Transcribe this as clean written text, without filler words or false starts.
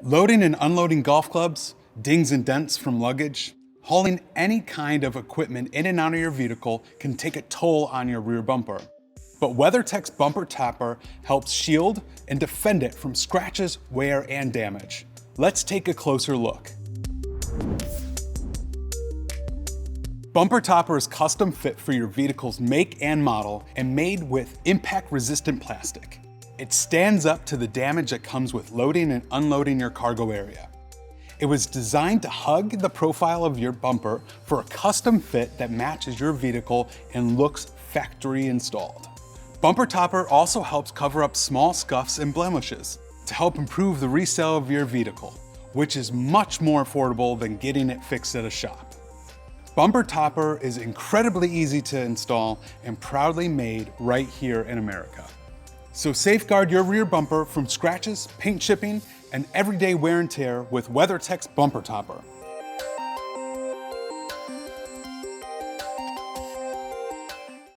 Loading and unloading golf clubs, dings and dents from luggage, hauling any kind of equipment in and out of your vehicle can take a toll on your rear bumper. But WeatherTech's BumperTopper helps shield and defend it from scratches, wear, and damage. Let's take a closer look. BumperTopper is custom fit for your vehicle's make and model and made with impact-resistant plastic. It stands up to the damage that comes with loading and unloading your cargo area. It was designed to hug the profile of your bumper for a custom fit that matches your vehicle and looks factory installed. BumperTopper also helps cover up small scuffs and blemishes to help improve the resale of your vehicle, which is much more affordable than getting it fixed at a shop. BumperTopper is incredibly easy to install and proudly made right here in America. So safeguard your rear bumper from scratches, paint chipping, and everyday wear and tear with WeatherTech's BumperTopper.